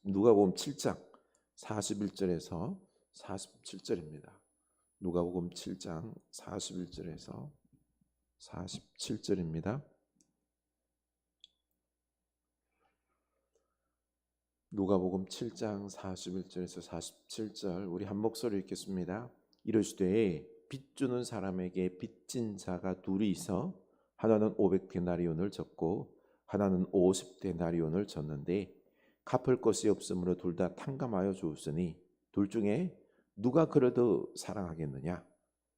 누가복음 7장 41절에서 47절입니다. 누가복음 7장 41절에서 47절입니다. 누가복음 7장 41절에서 47절 우리 한 목소리 읽겠습니다. 이르시되 빚 주는 사람에게 빚진 자가 둘이 있어 하나는 500데나리온을 졌고 하나는 50데나리온을 졌는데 갚을 것이 없으므로 둘 다 탕감하여 주었으니 둘 중에 누가 그를 더 사랑하겠느냐?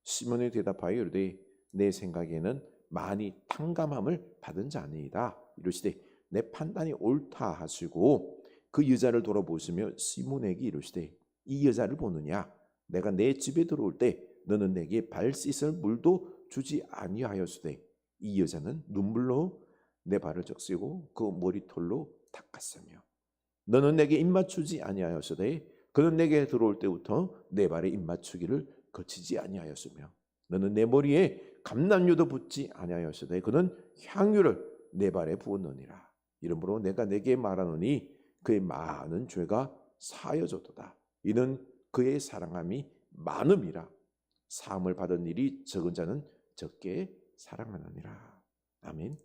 시몬이 대답하여 이르되 내 생각에는 많이 탕감함을 받은 자니이다. 이르시되 내 판단이 옳다 하시고 그 여자를 돌아보시며 시몬에게 이르시되 이 여자를 보느냐? 내가 내 집에 들어올 때 너는 내게 발 씻을 물도 주지 아니하였으되 이 여자는 눈물로 내 발을 적시고 그 머리털로 닦았으며 너는 내게 입맞추지 아니하였으되 그는 내게 들어올 때부터 내 발에 입맞추기를 거치지 아니하였으며 너는 내 머리에 감람유도 붓지 아니하였으되 그는 향유를 내 발에 부었느니라. 이러므로 내가 내게 말하노니 그의 많은 죄가 사여졌도다. 이는 그의 사랑함이 많음이라. 사함을 받은 일이 적은 자는 적게 사랑하느니라. 아멘.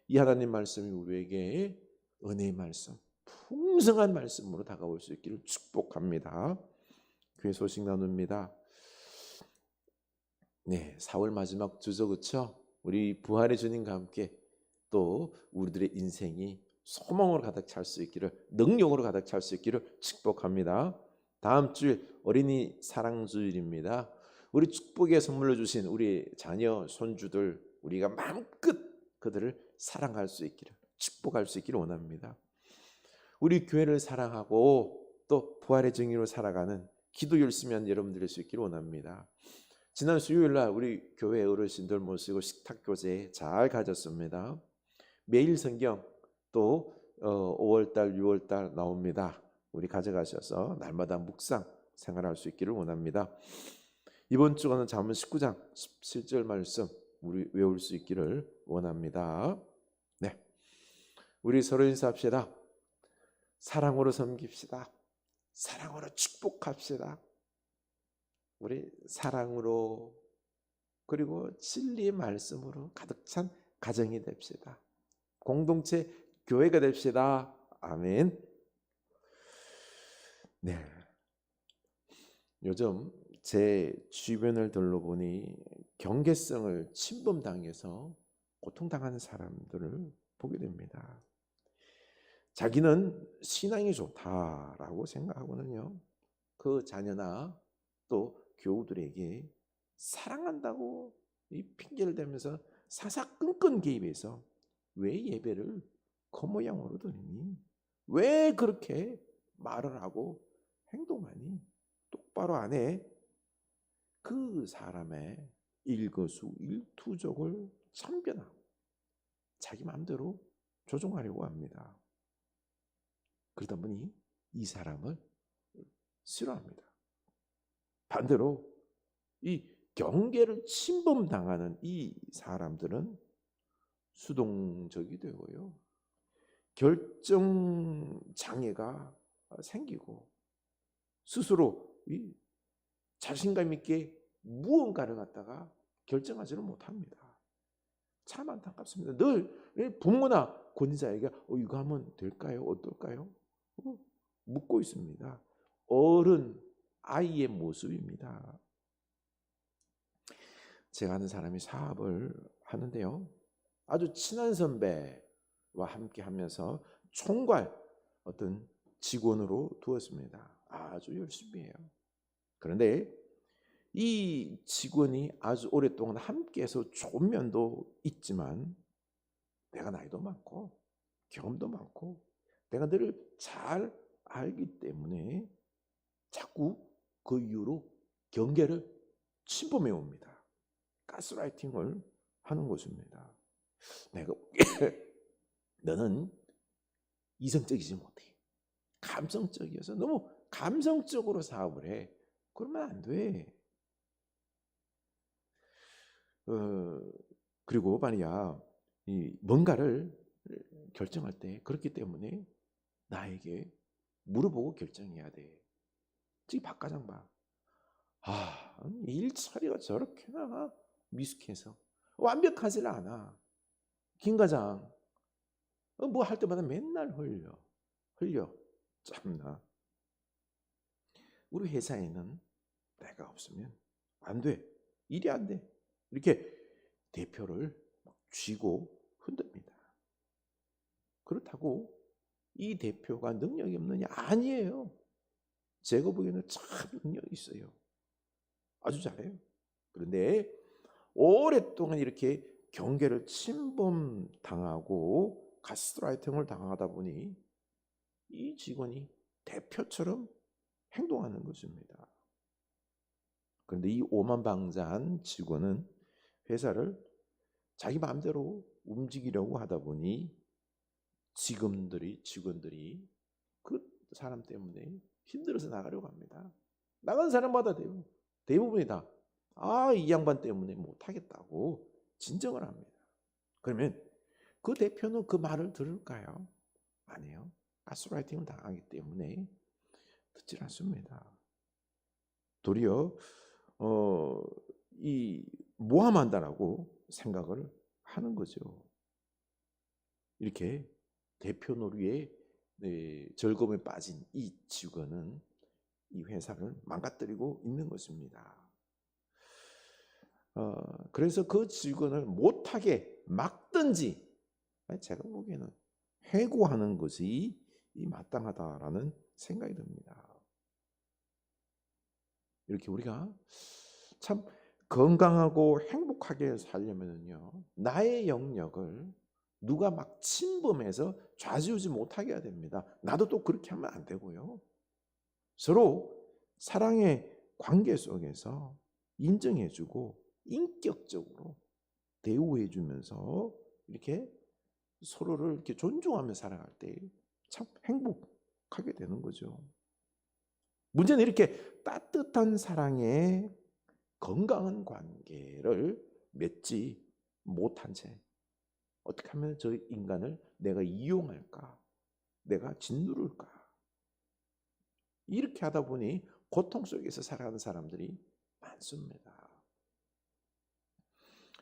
이 하나님 말씀이 우리에게 은혜의 말씀, 풍성한 말씀으로 다가올 수 있기를 축복합니다. 교회 소식 나눕니다. 네, 4월 마지막 주죠, 그렇죠? 우리 부활의 주님과 함께 또 우리들의 인생이 소망으로 가득 찰 수 있기를, 능력으로 가득 찰 수 있기를 축복합니다. 다음 주일 어린이 사랑주일입니다. 우리 축복의 선물로 주신 우리 자녀, 손주들 우리가 마음껏 그들을 사랑할 수 있기를, 축복할 수 있기를 원합니다. 우리 교회를 사랑하고 또 부활의 증인으로 살아가는 기도 열심히 하는 여러분들 될 수 있기를 원합니다. 지난 수요일날 우리 교회 어르신들 모시고 식탁교제 잘 가졌습니다. 매일 성경 또 5월달 6월달 나옵니다. 우리 가져가셔서 날마다 묵상 생활할 수 있기를 원합니다. 이번 주간은 잠언 19장 17절 말씀 우리 외울 수 있기를 원합니다. 네, 우리 서로 인사합시다. 사랑으로 섬깁시다. 사랑으로 축복합시다. 우리 사랑으로 그리고 진리의 말씀으로 가득 찬 가정이 됩시다. 공동체 교회가 됩시다. 아멘. 네. 요즘 제 주변을 둘러보니 경계성을 침범당해서 고통당하는 사람들을 보게 됩니다. 자기는 신앙이 좋다라고 생각하거든요. 그 자녀나 또 교우들에게 사랑한다고 이 핑계를 대면서 사사건건 개입해서 왜 예배를 그 모양으로 드리니? 왜 그렇게 말을 하고 행동하니? 똑바로 안 해? 그 사람의 일거수일투족을 참변하고 자기 마음대로 조종하려고 합니다. 그러다 보니 이 사람을 싫어합니다. 반대로 이 경계를 침범당하는 이 사람들은 수동적이 되고요. 결정 장애가 생기고 스스로 이 자신감 있게 무언가를 갖다가 결정하지를 못합니다. 참 안타깝습니다. 늘 부모나 권위자에게 이거 하면 될까요? 어떨까요? 묻고 있습니다. 어른, 아이의 모습입니다. 제가 아는 사람이 사업을 하는데요. 아주 친한 선배와 함께 하면서 총괄 어떤 직원으로 두었습니다. 아주 열심히 해요. 그런데 이 직원이 아주 오랫동안 함께해서 좋은 면도 있지만 내가 나이도 많고 경험도 많고 내가 너를 잘 알기 때문에 자꾸 그 이유로 경계를 침범해 옵니다. 가스라이팅을 하는 것입니다. 내가 너는 이성적이지 못해. 감성적이어서 너무 감성적으로 사업을 해. 그러면 안 돼. 그리고 말이야, 이 뭔가를 결정할 때 그렇기 때문에 나에게 물어보고 결정해야 돼. 지금 박 과장 봐. 일처리가 저렇게나 미숙해서 완벽하지를 않아. 김 과장 뭐 할 때마다 맨날 흘려. 참나. 우리 회사에는 내가 없으면 안 돼. 일이 안 돼. 이렇게 대표를 막 쥐고 흔듭니다. 그렇다고 이 대표가 능력이 없느냐? 아니에요. 제가 보기에는 참 능력이 있어요. 아주 잘해요. 그런데 오랫동안 이렇게 경계를 침범당하고 가스라이팅을 당하다 보니 이 직원이 대표처럼 행동하는 것입니다. 그런데 이 오만방자한 직원은 회사를 자기 마음대로 움직이려고 하다 보니 직원들이 그 사람 때문에 힘들어서 나가려고 합니다. 나간 사람마다 대부분이 다 이 양반 때문에 못하겠다고 진정을 합니다. 그러면 그 대표는 그 말을 들을까요? 아니요. 가스라이팅을 당하기 때문에 듣질 않습니다. 도리어 이 모함한다라고 생각을 하는 거죠. 이렇게 대표 노리에 절검에 빠진 이 직원은 이 회사를 망가뜨리고 있는 것입니다. 그래서 그 직원을 못하게 막든지 제가 보기에는 해고하는 것이 마땅하다라는 생각이 듭니다. 이렇게 우리가 참 건강하고 행복하게 살려면요, 나의 영역을 누가 막 침범해서 좌지우지 못하게 해야 됩니다. 나도 또 그렇게 하면 안 되고요. 서로 사랑의 관계 속에서 인정해주고 인격적으로 대우해주면서 이렇게 서로를 이렇게 존중하며 살아갈 때 참 행복하게 되는 거죠. 문제는 이렇게 따뜻한 사랑의 건강한 관계를 맺지 못한 채 어떻게 하면 저 인간을 내가 이용할까? 내가 짓누를까? 이렇게 하다 보니 고통 속에서 살아가는 사람들이 많습니다.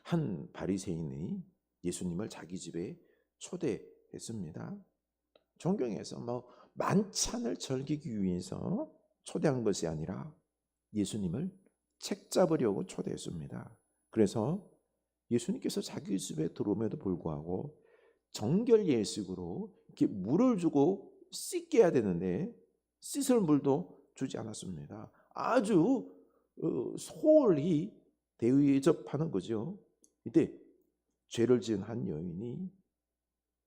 한 바리새인이 예수님을 자기 집에 초대했습니다. 존경해서 만찬을 즐기기 위해서 초대한 것이 아니라 예수님을 책 잡으려고 초대했습니다. 그래서 예수님께서 자기 집에 들어옴에도 불구하고 정결 예식으로 이렇게 물을 주고 씻게 해야 되는데 씻을 물도 주지 않았습니다. 아주 소홀히 대접하는 거죠. 이때 죄를 지은 한 여인이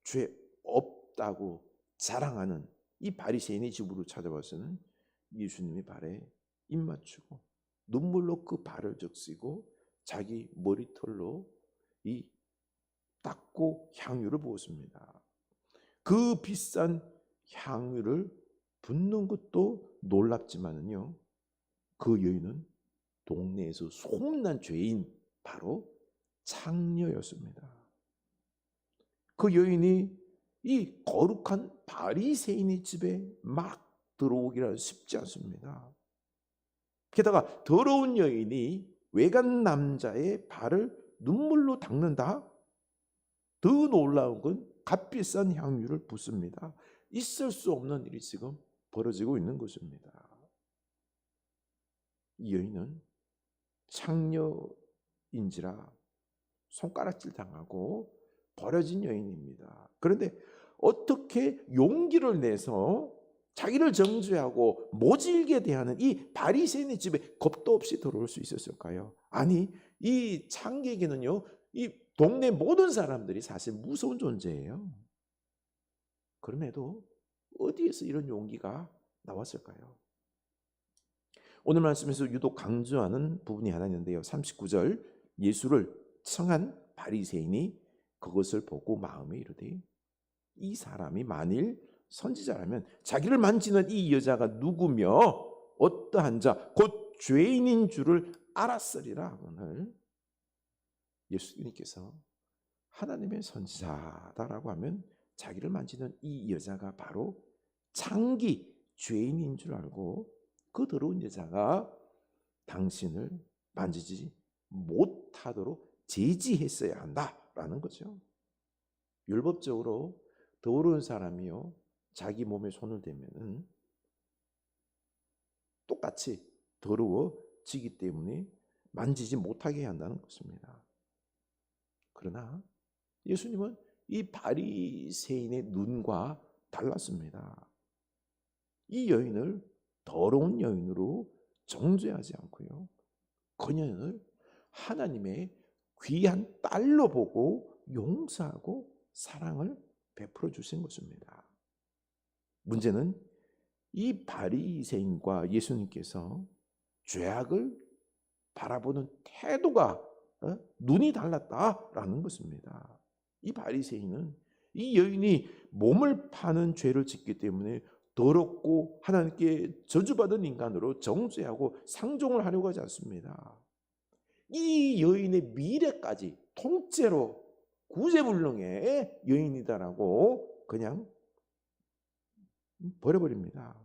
죄 없다고 자랑하는 이 바리새인의 집으로 찾아와서는 예수님의 발에 입 맞추고 눈물로 그 발을 적시고 자기 머리털로 이 닦고 향유를 부었습니다. 그 비싼 향유를 붓는 것도 놀랍지만은요, 그 여인은 동네에서 소문난 죄인 바로 창녀였습니다. 그 여인이 이 거룩한 바리새인의 집에 막 들어오기란 쉽지 않습니다. 게다가 더러운 여인이 외간 남자의 발을 눈물로 닦는다? 더 놀라운 건 값비싼 향유를 붓습니다. 있을 수 없는 일이 지금 벌어지고 있는 것입니다. 이 여인은 창녀인지라 손가락질 당하고 버려진 여인입니다. 그런데 어떻게 용기를 내서 자기를 정죄하고 모질게 대하는 이 바리새인의 집에 겁도 없이 들어올 수 있었을까요? 아니, 이 창객에는요, 이 동네 모든 사람들이 사실 무서운 존재예요. 그럼에도 어디에서 이런 용기가 나왔을까요? 오늘 말씀에서 유독 강조하는 부분이 하나 있는데요. 39절, 예수를 청한 바리새인이 그것을 보고 마음에 이르되 이 사람이 만일 선지자라면 자기를 만지는 이 여자가 누구며 어떠한 자 곧 죄인인 줄을 알았으리라. 오늘 예수님께서 하나님의 선지자다라고 하면 자기를 만지는 이 여자가 바로 장기 죄인인 줄 알고 그 더러운 여자가 당신을 만지지 못하도록 제지했어야 한다라는 거죠. 율법적으로 더러운 사람이요 자기 몸에 손을 대면은 똑같이 더러워지기 때문에 만지지 못하게 해야 한다는 것입니다. 그러나 예수님은 이 바리새인의 눈과 달랐습니다. 이 여인을 더러운 여인으로 정죄하지 않고요, 그 여인을 하나님의 귀한 딸로 보고 용서하고 사랑을 베풀어 주신 것입니다. 문제는 이 바리새인과 예수님께서 죄악을 바라보는 태도가 눈이 달랐다라는 것입니다. 이 바리새인은 이 여인이 몸을 파는 죄를 짓기 때문에 더럽고 하나님께 저주받은 인간으로 정죄하고 상종을 하려고 하지 않습니다. 이 여인의 미래까지 통째로 구제불능의 여인이다라고 그냥 버려버립니다.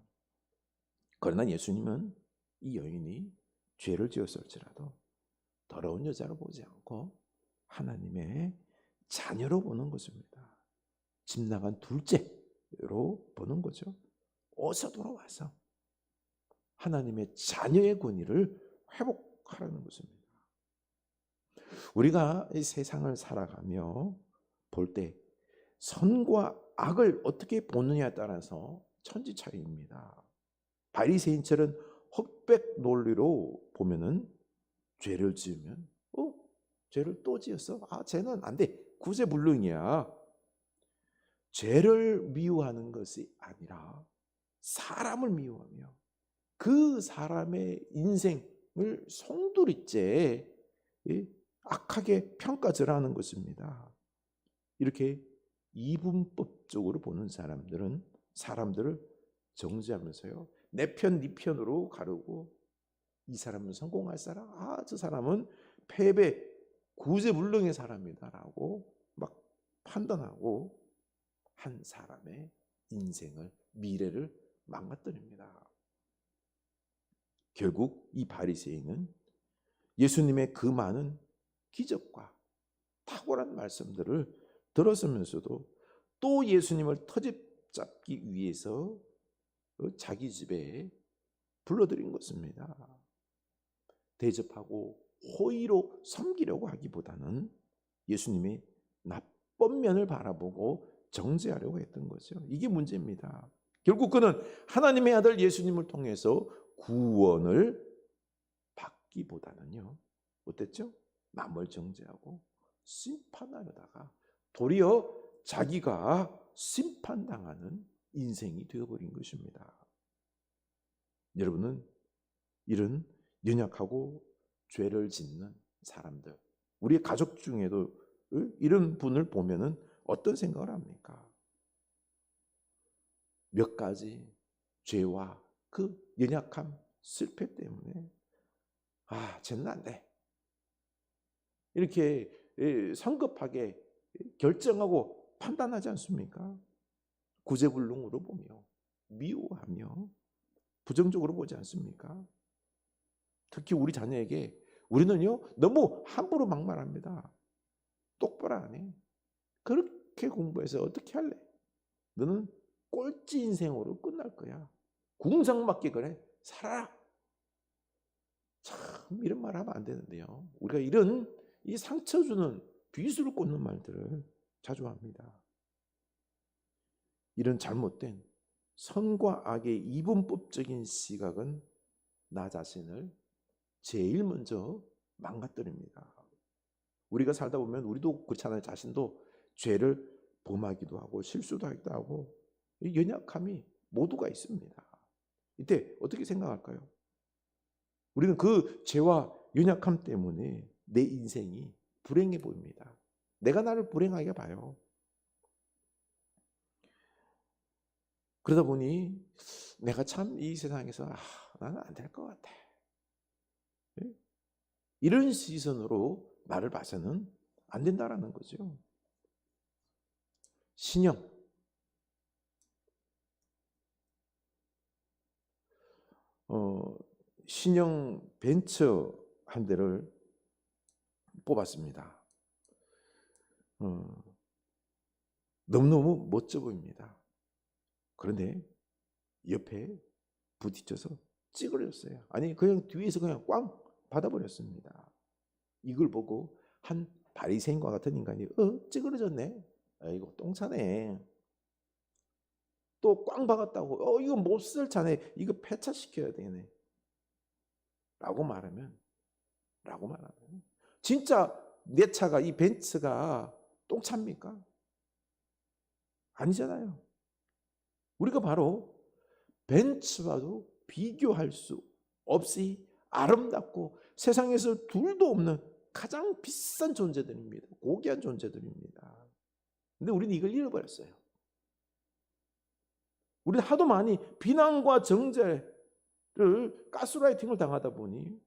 그러나 예수님은 이 여인이 죄를 지었을지라도 더러운 여자로 보지 않고 하나님의 자녀로 보는 것입니다. 집 나간 둘째로 보는 거죠. 어서 돌아와서 하나님의 자녀의 권위를 회복하라는 것입니다. 우리가 이 세상을 살아가며 볼 때 선과 악을 어떻게 보느냐에 따라서 천지차이입니다. 바리새인처럼 흑백 논리로 보면은 죄를 지으면 죄를 또 지었어? 쟤는 안 돼. 구제불능이야. 죄를 미워하는 것이 아니라 사람을 미워하며 그 사람의 인생을 송두리째 악하게 평가절하는 것입니다. 이렇게 이분법적으로 보는 사람들은 사람들을 정죄하면서요, 내 편, 네 편으로 가르고 이 사람은 성공할 사람, 저 사람은 패배, 구제불능의 사람이다라고 막 판단하고 한 사람의 인생을, 미래를 망가뜨립니다. 결국 이 바리새인은 예수님의 그 많은 기적과 탁월한 말씀들을 들었으면서도 또 예수님을 터집 잡기 위해서 자기 집에 불러들인 것입니다. 대접하고 호의로 섬기려고 하기보다는 예수님의 나쁜 면을 바라보고 정죄하려고 했던 거죠. 이게 문제입니다. 결국 그는 하나님의 아들 예수님을 통해서 구원을 받기보다는요, 어땠죠? 남을 정죄하고 심판하려다가 도리어 자기가 심판당하는 인생이 되어버린 것입니다. 여러분은 이런 연약하고 죄를 짓는 사람들, 우리 가족 중에도 이런 분을 보면은 어떤 생각을 합니까? 몇 가지 죄와 그 연약함, 실패 때문에 쟤는 안 돼. 이렇게 성급하게 결정하고 판단하지 않습니까? 구제불능으로 보며 미워하며 부정적으로 보지 않습니까? 특히 우리 자녀에게 우리는요 너무 함부로 막말합니다. 똑바로 안 해. 그렇게 공부해서 어떻게 할래? 너는 꼴찌 인생으로 끝날 거야. 궁상맞게 그래. 살아라. 참 이런 말 하면 안 되는데요. 우리가 이런 이 상처 주는 비수를 꽂는 말들을 자주 합니다. 이런 잘못된 선과 악의 이분법적인 시각은 나 자신을 제일 먼저 망가뜨립니다. 우리가 살다 보면 우리도 그렇잖아요. 자신도 죄를 범하기도 하고 실수도 하기도 하고 연약함이 모두가 있습니다. 이때 어떻게 생각할까요? 우리는 그 죄와 연약함 때문에 내 인생이 불행해 보입니다. 내가 나를 불행하게 봐요. 그러다 보니 내가 참 이 세상에서 나는 안 될 것 같아. 이런 시선으로 나를 봐서는 안 된다라는 거죠. 신영. 신형 벤츠 한 대를 뽑았습니다. 너무너무 멋져 보입니다. 그런데 옆에 부딪혀서 찌그러졌어요. 아니 그냥 뒤에서 그냥 꽝 받아버렸습니다. 이걸 보고 한 바리새인과 같은 인간이 찌그러졌네. 아이고 똥차네. 또 꽝 박았다고 이거 못 쓸 차네. 이거 폐차시켜야 되네. 라고 말하면 진짜 내 차가 이 벤츠가 똥차입니까? 아니잖아요. 우리가 바로 벤츠와도 비교할 수 없이 아름답고 세상에서 둘도 없는 가장 비싼 존재들입니다. 고귀한 존재들입니다. 근데 우리는 이걸 잃어버렸어요. 우리는 하도 많이 비난과 정죄를 가스라이팅을 당하다 보니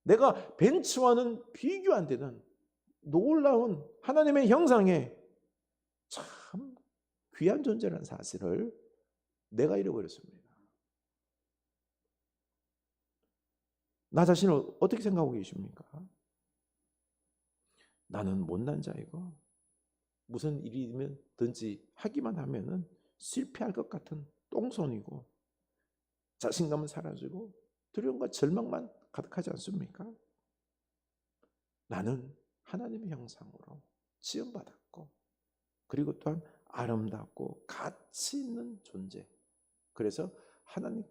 내가 벤츠와는 비교 안 되는 놀라운 하나님의 형상에 참 귀한 존재라는 사실을 내가 잃어버렸습니다. 나 자신을 어떻게 생각하고 계십니까? 나는 못난 자이고 무슨 일이면 든지 하기만 하면은 실패할 것 같은 똥손이고 자신감은 사라지고 두려움과 절망만 가득하지 않습니까? 나는 하나님의 형상으로 지음받았고 그리고 또한 아름답고 가치 있는 존재. 그래서 하나님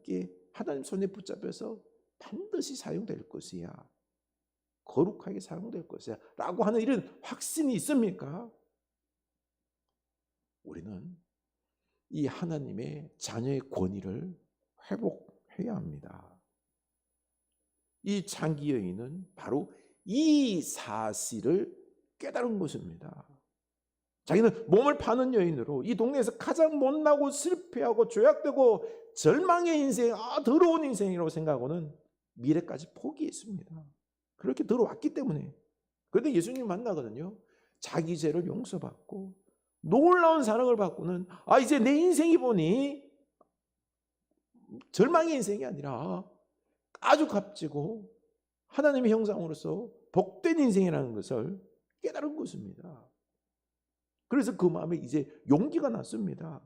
손에 붙잡혀서 반드시 사용될 것이야. 거룩하게 사용될 것이야. 라고 하는 이런 확신이 있습니까? 우리는 이 하나님의 자녀의 권위를 회복해야 합니다. 이 장기 여인은 바로 이 사실을 깨달은 것입니다. 자기는 몸을 파는 여인으로 이 동네에서 가장 못나고 실패하고 죄악되고 절망의 인생, 더러운 인생이라고 생각하고는 미래까지 포기했습니다. 그렇게 들어왔기 때문에. 그런데 예수님 만나거든요. 자기 죄를 용서받고 놀라운 사랑을 받고는 이제 내 인생이 보니 절망의 인생이 아니라 아주 값지고 하나님의 형상으로서 복된 인생이라는 것을 깨달은 것입니다. 그래서 그 마음에 이제 용기가 났습니다.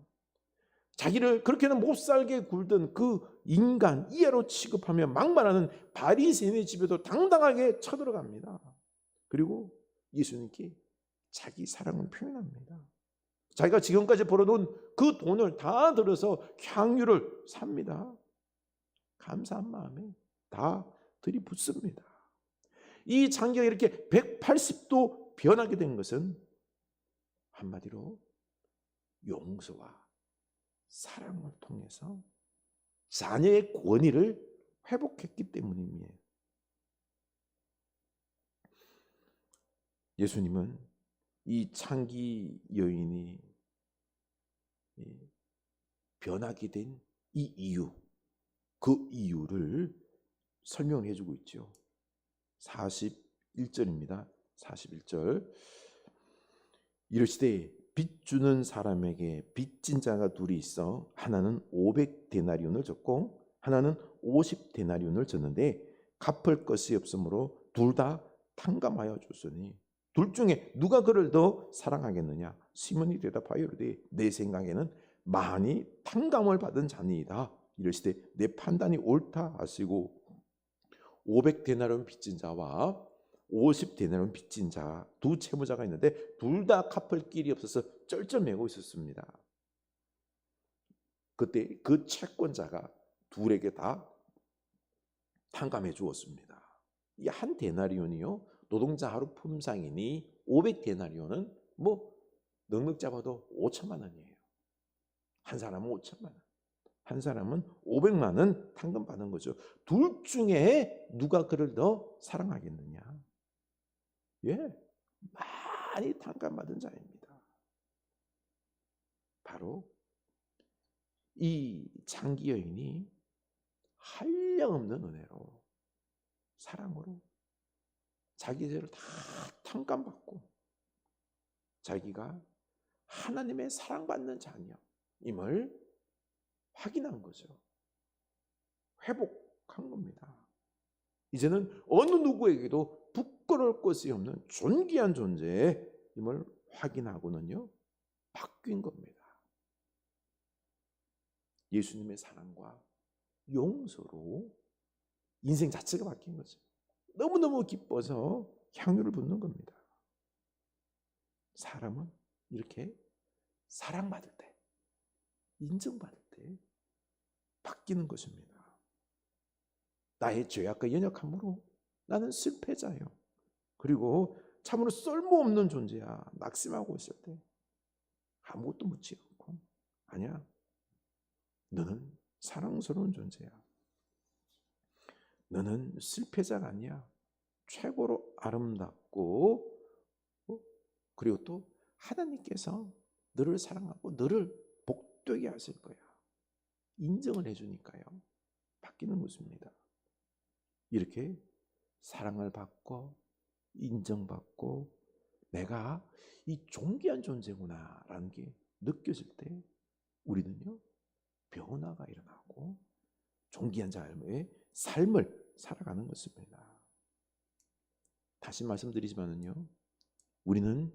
자기를 그렇게는 못 살게 굴던 그 인간 이해로 취급하며 막말하는 바리새인의 집에도 당당하게 쳐들어갑니다. 그리고 예수님께 자기 사랑을 표현합니다. 자기가 지금까지 벌어놓은 그 돈을 다 들어서 향유를 삽니다. 감사한 마음에 다 들이붓습니다. 이 장기가 이렇게 180도 변하게 된 것은 한마디로 용서와 사랑을 통해서 자녀의 권위를 회복했기 때문입니다. 예수님은 이 창기 여인이 변하게 된 이 이유, 그 이유를 설명해 주고 있죠. 41절입니다. 41절. 이르시되 빚 주는 사람에게 빚진 자가 둘이 있어 하나는 500데나리온을 줬고 하나는 50데나리온을 줬는데 갚을 것이 없으므로 둘 다 탕감하여 줬으니 둘 중에 누가 그를 더 사랑하겠느냐? 시몬이 대답하여 이르되 내 생각에는 많이 탕감을 받은 자니이다. 이르시되 내 판단이 옳다 하시고 500데나리온 빚진 자와 50데나리온 빚진 자 두 채무자가 있는데 둘 다 갚을 길이 없어서 쩔쩔매고 있었습니다. 그때 그 채권자가 둘에게 다 탕감해 주었습니다. 이 한 데나리온이요 노동자 하루 품상이니 500데나리온은 넉넉 잡아도 5천만 원이에요. 한 사람은 5천만 원, 한 사람은 500만 원 탕감 받은 거죠. 둘 중에 누가 그를 더 사랑하겠느냐? 많이 탕감받은 자입니다. 바로 이 장기 여인이 한량없는 은혜로 사랑으로 자기 죄를 다 탕감받고 자기가 하나님의 사랑받는 자녀임을 확인한 거죠. 회복한 겁니다. 이제는 어느 누구에게도 부끄러울 것이 없는 존귀한 존재임을 확인하고는요, 바뀐 겁니다. 예수님의 사랑과 용서로 인생 자체가 바뀐 거죠. 너무너무 기뻐서 향유를 붓는 겁니다. 사람은 이렇게 사랑받을 때, 인정받을 때 바뀌는 것입니다. 나의 죄악과 연약함으로 나는 실패자요. 그리고 참으로 쓸모없는 존재야. 낙심하고 있을 때 아무것도 묻지 않고, 아니야, 너는 사랑스러운 존재야. 너는 실패자가 아니야. 최고로 아름답고, 그리고 또 하나님께서 너를 사랑하고 너를 복되게 하실 거야. 인정을 해주니까요, 바뀌는 것입니다. 이렇게 사랑을 받고 인정받고 내가 이 존귀한 존재구나 라는 게 느껴질 때 우리는요, 변화가 일어나고 존귀한 자의 삶을 살아가는 것입니다. 다시 말씀드리지만은요, 우리는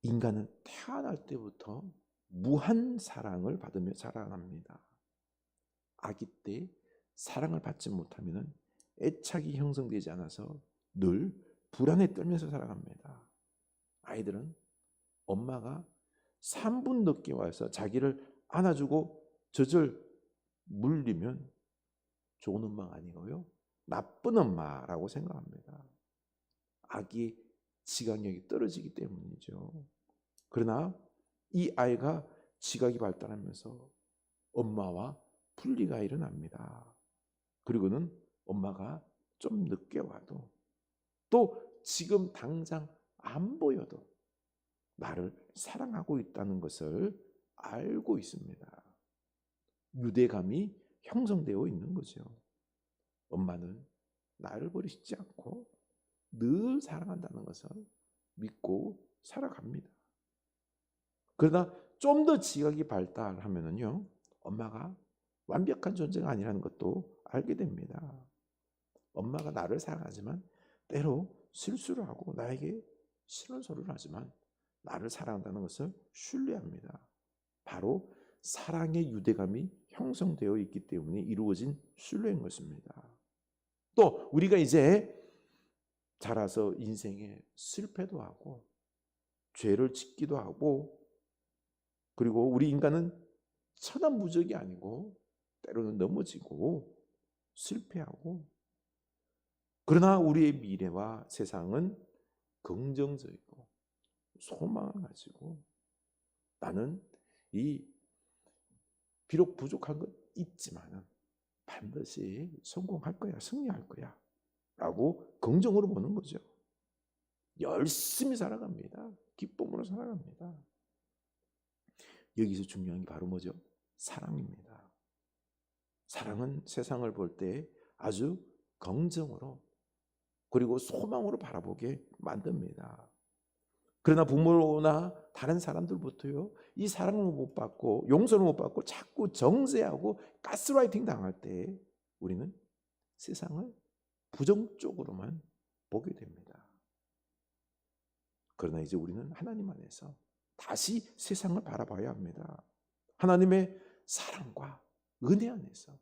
인간은 태어날 때부터 무한 사랑을 받으며 자라납니다. 아기 때 사랑을 받지 못하면 애착이 형성되지 않아서 늘 불안에 떨면서 살아갑니다. 아이들은 엄마가 3분 늦게 와서 자기를 안아주고 젖을 물리면 좋은 엄마가 아니고요, 나쁜 엄마라고 생각합니다. 아기의 지각력이 떨어지기 때문이죠. 그러나 이 아이가 지각이 발달하면서 엄마와 분리가 일어납니다. 그리고는 엄마가 좀 늦게 와도, 또 지금 당장 안 보여도 나를 사랑하고 있다는 것을 알고 있습니다. 유대감이 형성되어 있는 거죠. 엄마는 나를 버리시지 않고 늘 사랑한다는 것을 믿고 살아갑니다. 그러나 좀 더 지각이 발달하면은요, 엄마가 완벽한 존재가 아니라는 것도 알게 됩니다. 엄마가 나를 사랑하지만 때로 실수를 하고 나에게 싫은 소리를 하지만 나를 사랑한다는 것을 신뢰합니다. 바로 사랑의 유대감이 형성되어 있기 때문에 이루어진 신뢰인 것입니다. 또 우리가 이제 자라서 인생에 실패도 하고 죄를 짓기도 하고, 그리고 우리 인간은 천하무적이 아니고 때로는 넘어지고 실패하고, 그러나 우리의 미래와 세상은 긍정적이고 소망을 가지고 나는 이 비록 부족한 것 있지만 반드시 성공할 거야, 승리할 거야 라고 긍정으로 보는 거죠. 열심히 살아갑니다. 기쁨으로 살아갑니다. 여기서 중요한 게 바로 뭐죠? 사랑입니다. 사랑은 세상을 볼 때 아주 긍정으로, 그리고 소망으로 바라보게 만듭니다. 그러나 부모나 다른 사람들부터요, 이 사랑을 못 받고 용서를 못 받고 자꾸 정죄하고 가스라이팅 당할 때 우리는 세상을 부정적으로만 보게 됩니다. 그러나 이제 우리는 하나님 안에서 다시 세상을 바라봐야 합니다. 하나님의 사랑과 은혜 안에서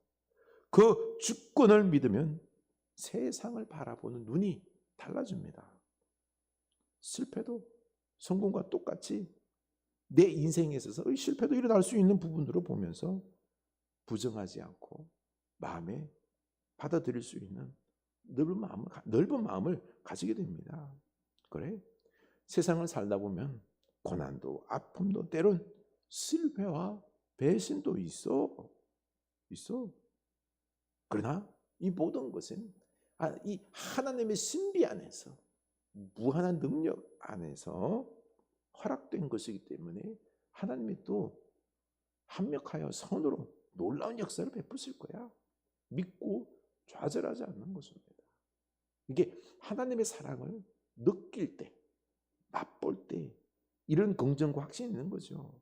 그 주권을 믿으면 세상을 바라보는 눈이 달라집니다. 실패도 성공과 똑같이 내 인생에 있어서 실패도 일어날 수 있는 부분으로 보면서 부정하지 않고 마음에 받아들일 수 있는 넓은 마음을 가지게 됩니다. 그래, 세상을 살다 보면 고난도 아픔도 때론 실패와 배신도 있어. 그러나 이 모든 것은 이 하나님의 신비 안에서, 무한한 능력 안에서 허락된 것이기 때문에 하나님이 또 합력하여 선으로 놀라운 역사를 베푸실 거야. 믿고 좌절하지 않는 것입니다. 이게 하나님의 사랑을 느낄 때, 맛볼 때 이런 긍정과 확신이 있는 거죠.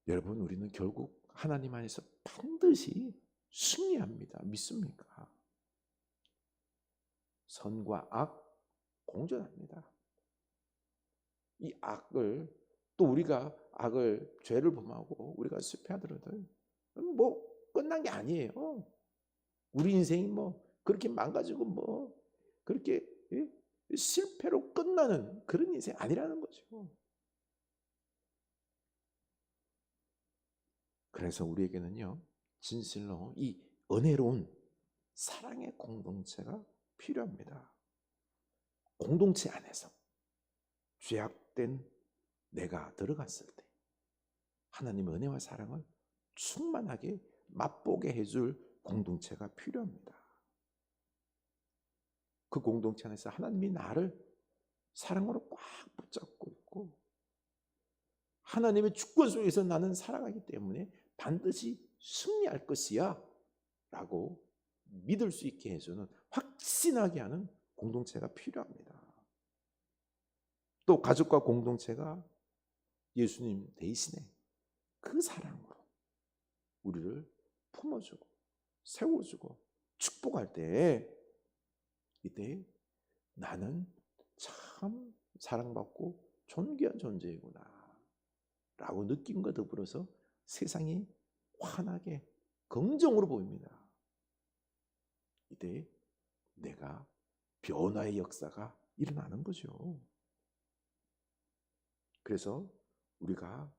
여러분, 우리는 결국 하나님 안에서 반드시 승리합니다. 믿습니까? 선과 악 공존합니다. 이 악을 또 우리가 악을 죄를 범하고 우리가 실패하더라도 뭐 끝난 게 아니에요. 우리 인생이 뭐 그렇게 망가지고 뭐 그렇게 실패로 끝나는 그런 인생 아니라는 거죠. 그래서 우리에게는요, 진실로 이 은혜로운 사랑의 공동체가 필요합니다. 공동체 안에서 죄악된 내가 들어갔을 때 하나님의 은혜와 사랑을 충만하게 맛보게 해줄 공동체가 필요합니다. 그 공동체 안에서 하나님이 나를 사랑으로 꽉 붙잡고 있고 하나님의 주권 속에서 나는 살아가기 때문에 반드시 승리할 것이야 라고 믿을 수 있게 해주는, 확신하게 하는 공동체가 필요합니다. 또 가족과 공동체가 예수님 대신에 그 사랑으로 우리를 품어주고 세워주고 축복할 때, 이때 나는 참 사랑받고 존귀한 존재이구나 라고 느낌과 더불어서 세상이 환하게 긍정으로 보입니다. 이때 내가 변화의 역사가 일어나는 거죠. 그래서 우리가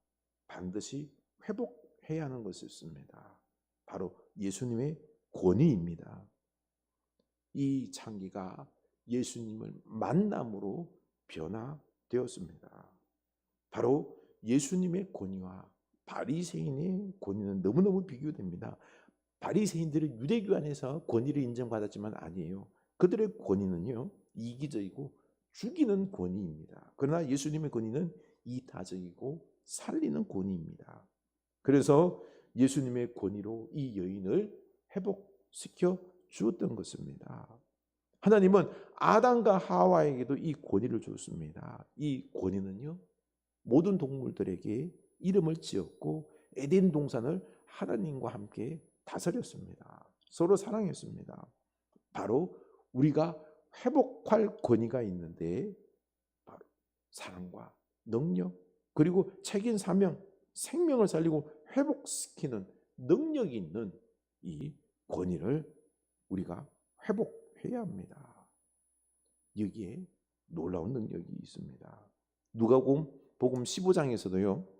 반드시 회복해야 하는 것이 있습니다. 바로 예수님의 권위입니다. 이 창기가 예수님을 만남으로 변화되었습니다. 바로 예수님의 권위와 바리새인의 권위는 너무너무 비교됩니다. 바리새인들은 유대교 안에서 권위를 인정받았지만 아니에요. 그들의 권위는요, 이기적이고 죽이는 권위입니다. 그러나 예수님의 권위는 이타적이고 살리는 권위입니다. 그래서 예수님의 권위로 이 여인을 회복시켜 주었던 것입니다. 하나님은 아담과 하와에게도 이 권위를 주었습니다. 이 권위는요, 모든 동물들에게 이름을 지었고 에덴 동산을 하나님과 함께 다스렸습니다. 서로 사랑했습니다. 바로 우리가 회복할 권위가 있는데 바로 사랑과 능력 그리고 책임 사명, 생명을 살리고 회복시키는 능력이 있는 이 권위를 우리가 회복해야 합니다. 여기에 놀라운 능력이 있습니다. 누가복음 15장에서도요,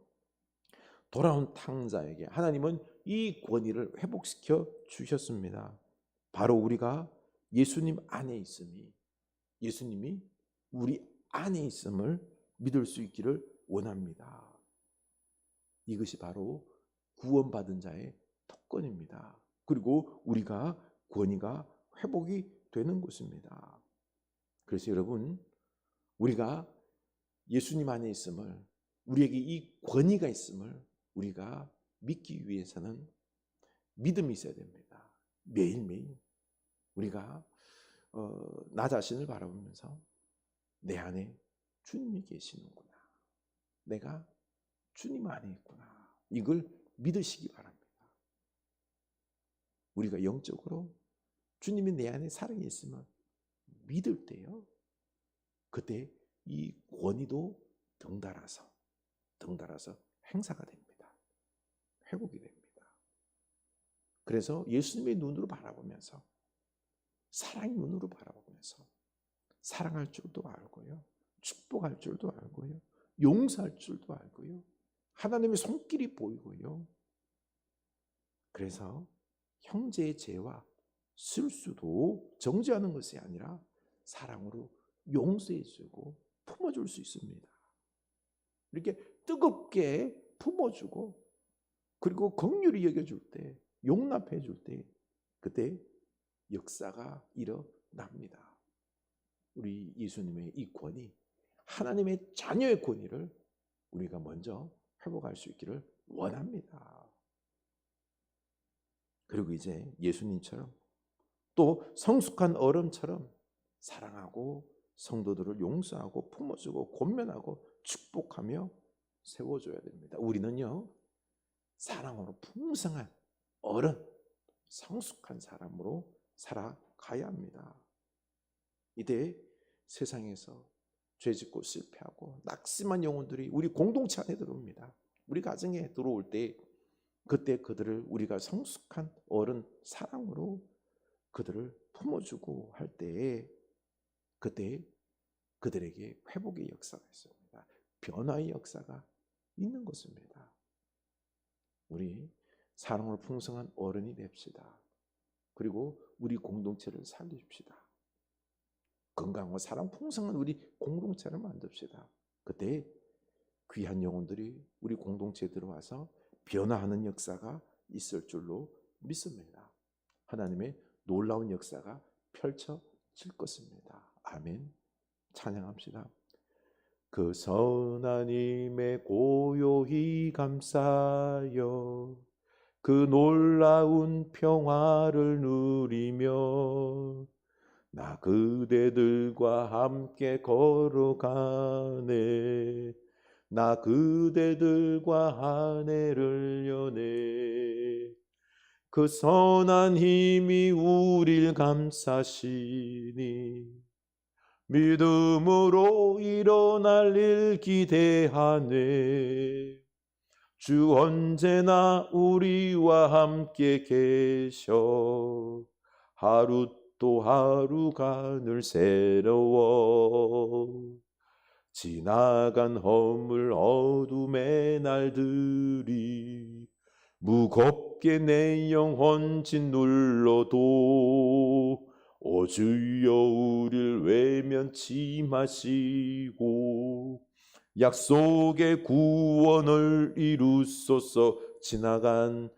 돌아온 탕자에게 하나님은 이 권위를 회복시켜 주셨습니다. 바로 우리가 예수님 안에 있음이, 예수님이 우리 안에 있음을 믿을 수 있기를 원합니다. 이것이 바로 구원받은 자의 특권입니다. 그리고 우리가 권위가 회복이 되는 것입니다. 그래서 여러분, 우리가 예수님 안에 있음을, 우리에게 이 권위가 있음을 우리가 믿기 위해서는 믿음이 있어야 됩니다. 매일매일 우리가 나 자신을 바라보면서 내 안에 주님이 계시는구나, 내가 주님 안에 있구나, 이걸 믿으시기 바랍니다. 우리가 영적으로 주님이 내 안에 살아있으면 믿을 때요, 그때 이 권위도 덩달아서 행사가 됩니다. 회복이 됩니다. 그래서 예수님의 눈으로 바라보면서, 사랑의 눈으로 바라보면서 사랑할 줄도 알고요, 축복할 줄도 알고요, 용서할 줄도 알고요, 하나님의 손길이 보이고요. 그래서 형제의 죄와 실수도 정죄하는 것이 아니라 사랑으로 용서해주고 품어줄 수 있습니다. 이렇게 뜨겁게 품어주고 그리고 긍휼히 여겨줄 때, 용납해줄 때, 그때 역사가 일어납니다. 우리 예수님의 이 권위, 하나님의 자녀의 권위를 우리가 먼저 회복할 수 있기를 원합니다. 그리고 이제 예수님처럼 또 성숙한 어른처럼 사랑하고 성도들을 용서하고 품어주고 권면하고 축복하며 세워줘야 됩니다. 우리는요, 사랑으로 풍성한 어른, 성숙한 사람으로 살아가야 합니다. 이때 세상에서 죄짓고 실패하고 낙심한 영혼들이 우리 공동체 안에 들어옵니다. 우리 가정에 들어올 때 그때 그들을 우리가 성숙한 어른 사랑으로 그들을 품어주고 할 때에 그때 그들에게 회복의 역사가 있습니다. 변화의 역사가 있는 것입니다. 우리 사랑으로 풍성한 어른이 됩시다. 그리고 우리 공동체를 살립시다. 건강하고 사랑 풍성한 우리 공동체를 만듭시다. 그때 귀한 영혼들이 우리 공동체에 들어와서 변화하는 역사가 있을 줄로 믿습니다. 하나님의 놀라운 역사가 펼쳐질 것입니다. 아멘. 찬양합시다. 그 선한 힘에 고요히 감싸여 그 놀라운 평화를 누리며 나 그대들과 함께 걸어가네. 나 그대들과 한 해를 여네. 그 선한 힘이 우릴 감싸시니 믿음으로 일어날 일 기대하네. 주 언제나 우리와 함께 계셔. 하루 또 하루가 늘 새로워. 지나간 허물 어둠의 날들이 무겁게 내 영혼 짓눌러도 오 주여 우릴 외면치 마시고 약속의 구원을 이루소서. 지나간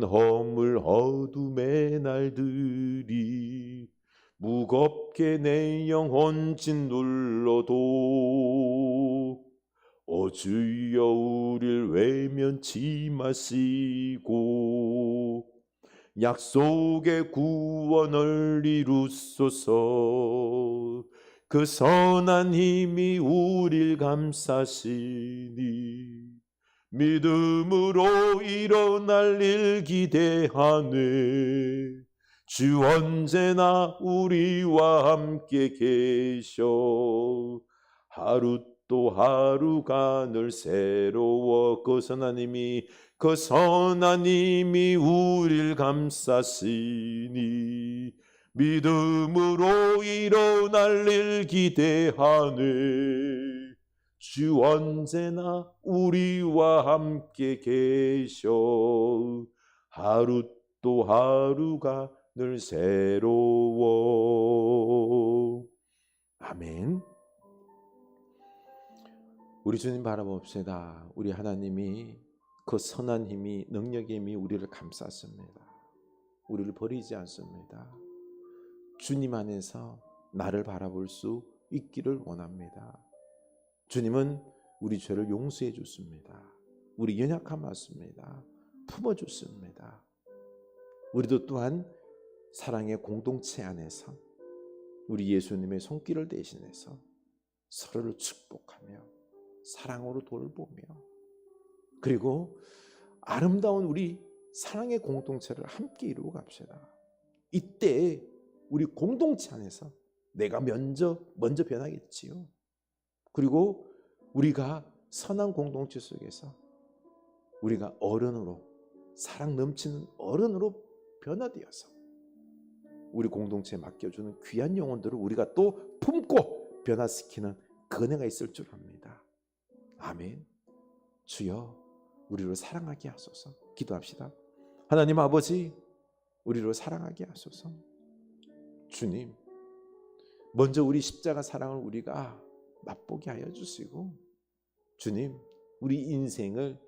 허물 어둠의 날들이 무겁게 내 영혼 짓눌러도 오 주여 우릴 외면치 마시고 약속의 구원을 이루소서. 그 선한 힘이 우릴 감싸시니 믿음으로 일어날 일 기대하네. 주 언제나 우리와 함께 계셔. 하루 또 하루가 늘 새로워. 그 선한 힘이 우릴 감싸시니 믿음으로 일어날 일 기대하네. 주 언제나 우리와 함께 계셔. 하루 또 하루가 늘 새로워. 아멘. 우리 주님 바라봅시다. 우리 하나님이 그 선한 힘이 능력의 힘이 우리를 감쌌습니다. 우리를 버리지 않습니다. 주님 안에서 나를 바라볼 수 있기를 원합니다. 주님은 우리 죄를 용서해 줬습니다. 우리 연약함 맞습니다. 품어줬습니다. 우리도 또한 사랑의 공동체 안에서 우리 예수님의 손길을 대신해서 서로를 축복하며 사랑으로 돌보며 그리고 아름다운 우리 사랑의 공동체를 함께 이루어 갑시다. 이때 우리 공동체 안에서 내가 먼저 변하겠지요. 그리고 우리가 선한 공동체 속에서 우리가 어른으로 사랑 넘치는 어른으로 변화되어서 우리 공동체에 맡겨주는 귀한 영혼들을 우리가 또 품고 변화시키는 은혜가 있을 줄 압니다. 아멘. 주여 우리를 사랑하게 하소서. 기도합시다. 하나님 아버지 우리를 사랑하게 하소서. 주님 먼저 우리 십자가 사랑을 우리가 맛보게 하여 주시고 주님 우리 인생을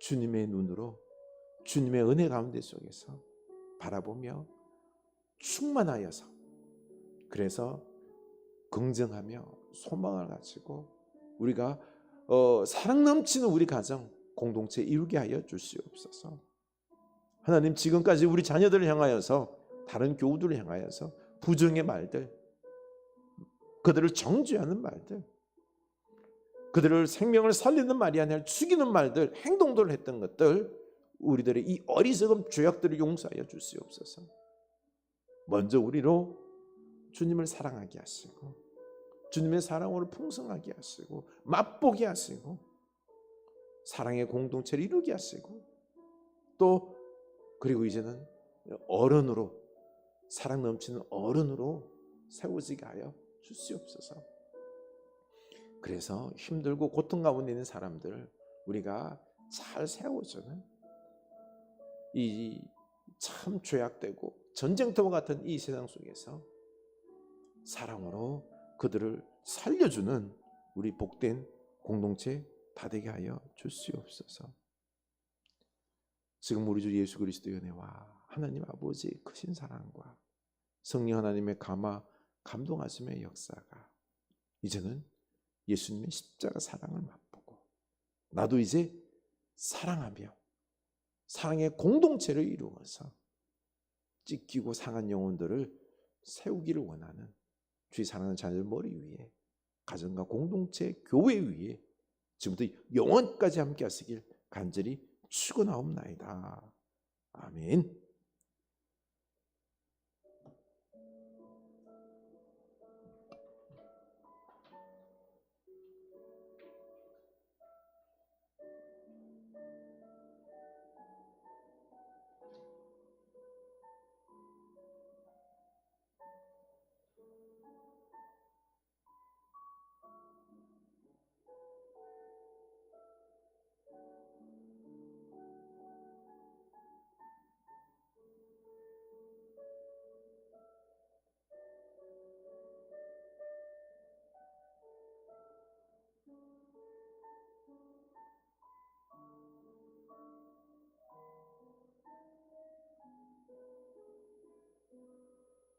주님의 눈으로 주님의 은혜 가운데 속에서 바라보며 충만하여서 그래서 긍정하며 소망을 가지고 우리가 사랑 넘치는 우리 가정 공동체 이루게 하여 주시옵소서. 하나님 지금까지 우리 자녀들을 향하여서 다른 교우들을 향하여서 부정의 말들 그들을 정죄하는 말들 그들을 생명을 살리는 말이 아니라 죽이는 말들 행동들을 했던 것들 우리들의 이 어리석은 죄악들을 용서하여 주시옵소서. 먼저 우리로 주님을 사랑하게 하시고 주님의 사랑으로 풍성하게 하시고 맛보게 하시고 사랑의 공동체를 이루게 하시고 또 그리고 이제는 어른으로 사랑 넘치는 어른으로 세워지게 하여 주시옵소서. 그래서 힘들고 고통 가운데 있는 사람들 우리가 잘 세워주는 이 참 죄악되고 전쟁터와 같은 이 세상 속에서 사랑으로 그들을 살려주는 우리 복된 공동체 다 되게 하여 주시옵소서. 지금 우리 주 예수 그리스도의 은혜와 하나님 아버지의 크신 사랑과 성령 하나님의 감동하심의 역사가 이제는 예수님의 십자가 사랑을 맛보고 나도 이제 사랑하며 사랑의 공동체를 이루어서 찢기고 상한 영혼들을 세우기를 원하는 주의 사랑하는 자녀들 머리 위에 가정과 공동체 교회 위에 지금부터 영원까지 함께 하시길 간절히 축원하옵나이다. 아멘.